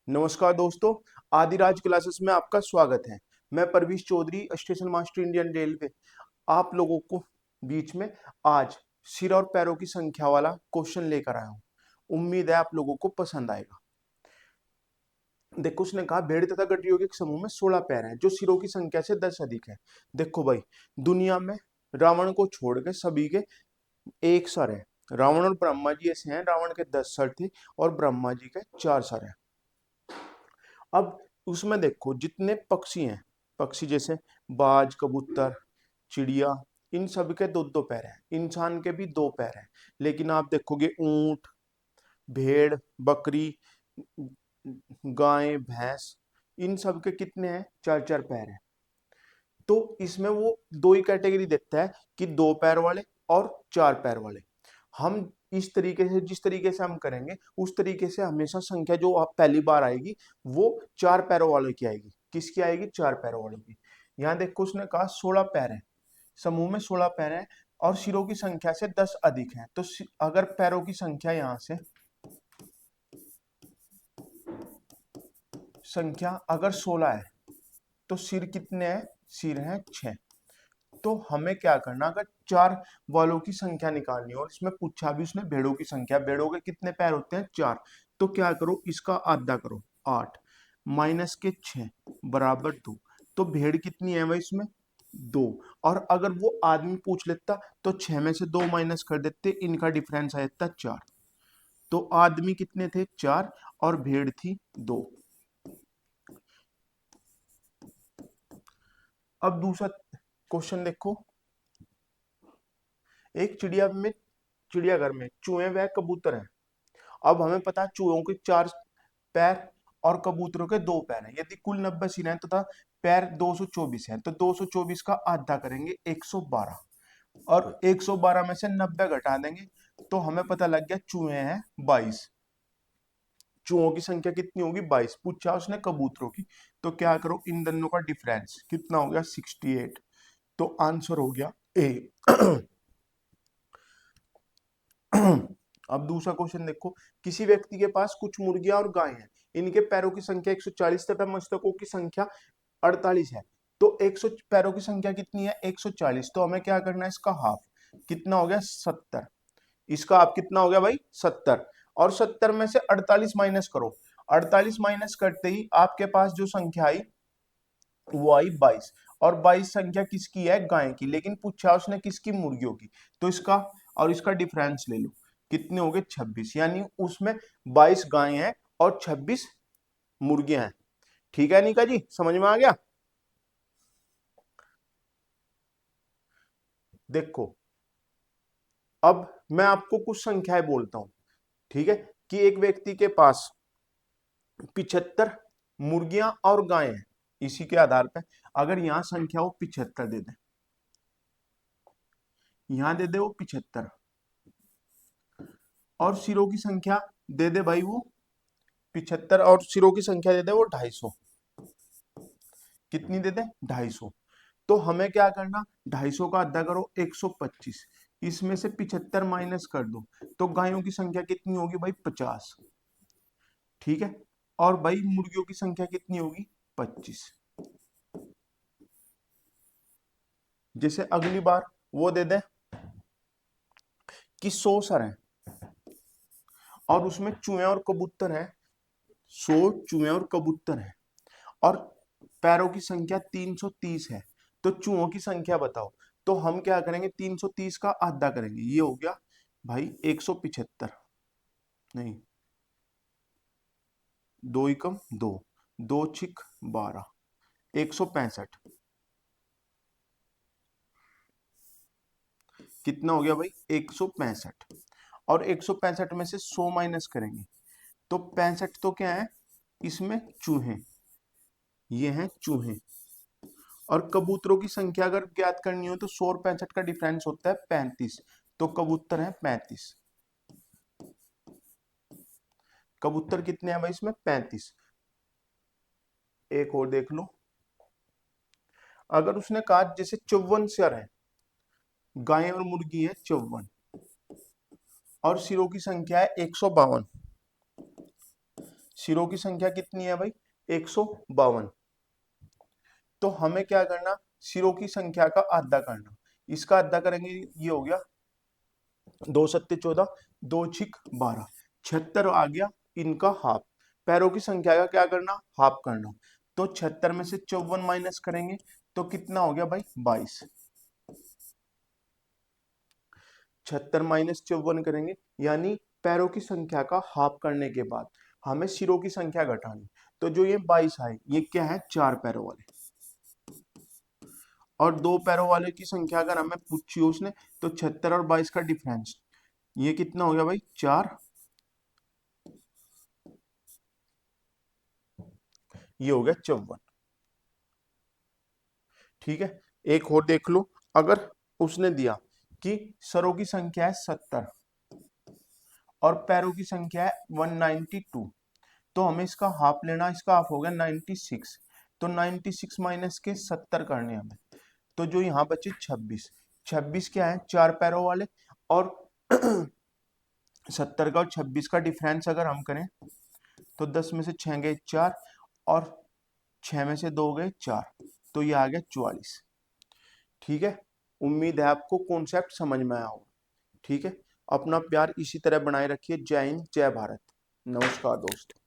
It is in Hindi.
नमस्कार दोस्तों, आदिराज क्लासेस में आपका स्वागत है। मैं Parvish Chaudhary, station master Indian railway, आप लोगों को बीच में आज सिर और पैरों की संख्या वाला क्वेश्चन लेकर आया हूँ। उम्मीद है आप लोगों को पसंद आएगा। देखो, उसने कहा भेड़ तथा गडरियों के एक समूह में 16 पैर हैं जो सिरों की संख्या से 10 अधिक है। देखो भाई, दुनिया में रावण को छोड़ के सभी के एक सर है। रावण और ब्रह्मा जी ऐसे हैं, रावण के 10 सर थे और ब्रह्मा जी के 4 सर है। अब उसमें देखो जितने पक्षी हैं, पक्षी जैसे बाज, कबूतर, चिड़िया, इन सब के दो दो पैर हैं। इंसान के भी दो पैर हैं। लेकिन आप देखोगे ऊंट, भेड़, बकरी, गाय, भैंस, इन सब के कितने हैं? चार चार पैर हैं। तो इसमें वो दो ही कैटेगरी देता है कि दो पैर वाले और चार पैर वाले। हम इस तरीके से, जिस तरीके से हम करेंगे उस तरीके से हमेशा संख्या जो आप पहली बार आएगी वो चार पैरों वाले की आएगी। किसकी आएगी? चार पैरों वाले की। यहाँ देखो, उसने कहा 16 पैर है, समूह में 16 पैर है और सिरों की संख्या से 10 अधिक है। तो अगर पैरों की संख्या यहां से संख्या अगर 16 है तो सिर कितने हैं? सिर हैं 6। तो हमें क्या करना, अगर चार वालों की संख्या निकालनी हो और इसमें पूछा भी उसने भेड़ों की संख्या, भेड़ों के कितने पैर होते हैं? 4। तो क्या करो, इसका आधा करो, 8 माइनस के 6 बराबर 2। तो भेड़ कितनी है भाई इसमें? 2। और अगर वो आदमी पूछ लेता तो 6 में से 2 माइनस कर देते, इनका डिफरेंस आ जाता 4। तो आदमी कितने थे? 4 और भेड़ थी 2। अब दूसरा क्वेश्चन देखो, एक चिड़ियाघर में चूहे व कबूतर हैं। अब हमें पता है चूहों के 4 पैर और कबूतरों के 2 पैर हैं। यदि कुल 90 सिर हैं तथा पैर 224 हैं तो 224 का आधा करेंगे 112 और 112 में से 90 घटा देंगे तो हमें पता लग गया चूहे हैं 22। चूहों की संख्या कितनी होगी? 22। पूछा उसने कबूतरों की, तो क्या करो, इन दोनों का डिफरेंस कितना हो गया? 68। तो आंसर हो गया ए। अब दूसरा क्वेश्चन देखो, किसी व्यक्ति के पास कुछ मुर्गियां और गाय हैं। इनके पैरों की संख्या 140 तथा मस्तकों की संख्या 48 है। तो 100 पैरों की संख्या कितनी है? 140। तो हमें क्या करना है? इसका हाफ कितना हो गया? 70। इसका आप कितना हो गया भाई? 70। और 70 में से 48 माइनस करो। 48 माइनस करते ही आपके पास जो संख्या आई वो आई 22। और 22 संख्या किसकी है? गाय की। लेकिन पूछा उसने किसकी? मुर्गियों की। तो इसका और इसका डिफरेंस ले लो, कितने हो गए? 26। यानी उसमें 22 गाय हैं और 26 मुर्गियां हैं। ठीक है निका जी, समझ में आ गया? देखो, अब मैं आपको कुछ संख्याएं बोलता हूं, ठीक है, कि एक व्यक्ति के पास 75 मुर्गियां और गाय हैं। इसी के आधार पर अगर यहां संख्या वो 75 दे दे, यहां दे दे वो 75 और सिरों की संख्या दे दे भाई वो 75 और सिरों की संख्या दे दे वो 250। कितनी दे दे? 250। तो हमें क्या करना? 250 का आधा करो 125, इसमें से 75 माइनस कर दो तो गायों की संख्या कितनी होगी भाई? 50। ठीक है, और भाई मुर्गियों की संख्या कितनी होगी? 25। जैसे अगली बार वो दे दे कि 100 सर हैं और उसमें चूहे और कबूतर हैं, 100 चूहे और कबूतर हैं और पैरों की संख्या 330 है। तो चूहों की संख्या बताओ। तो हम क्या करेंगे? 330 का आधा करेंगे, ये हो गया भाई 175। नहीं, दो ही कम दो, दो छिक 12, 165। कितना हो गया भाई? 165। और 165 में से 100 माइनस करेंगे तो 65 तो क्या है इसमें? चूहे, ये हैं चूहे। और कबूतरों की संख्या अगर ज्ञात करनी हो तो 100 और 65 का डिफरेंस होता है 35। तो कबूतर है 35। कबूतर कितने हैं भाई इसमें? 35। एक और देख लो, अगर उसने कहा जैसे 54 सर है, गाय और मुर्गी है 54 और सिरों की संख्या है 152, सिरों की संख्या कितनी है भाई 152। तो हमें क्या करना, सिरों की संख्या का आधा करना। इसका आधा करेंगे, ये हो गया 2 × 7 = 14, 2 × 6 = 12, 76 आ गया इनका हाफ। पैरों की संख्या का क्या करना, हाफ करना। तो 76 में से 54 माइनस करेंगे तो कितना हो गया भाई 22। 76 माइनस 54 करेंगे, यानी पैरों की संख्या का हाफ करने के बाद हमें सिरों की संख्या घटानी। तो जो ये 22 आए, ये क्या है 4 पैरों वाले, और 2 पैरों वाले की संख्या अगर हमें पूछी हो उसने, तो 76 और 22 का डिफरेंस, ये कितना हो गया भाई 4, ये हो गया 54। ठीक है, एक और देख लो, अगर उसने दिया कि सरों की संख्या है 70 और पैरों की संख्या है 192, तो हमें इसका हाफ लेना, इसका हाफ हो गया 96। तो 96 माइनस के 70 करने हमें, तो जो यहाँ बचे 26। 26 क्या है 4 पैरों वाले, और 70 का और 26 का डिफरेंस अगर हम करें तो 10 में से 6 गए 4, और 6 में से 2 गए 4, तो ये आ गया 44। ठीक है, उम्मीद है आपको कॉन्सेप्ट समझ में आया होगा। ठीक है, अपना प्यार इसी तरह बनाए रखिए। जय हिंद, जय भारत, नमस्कार दोस्तों।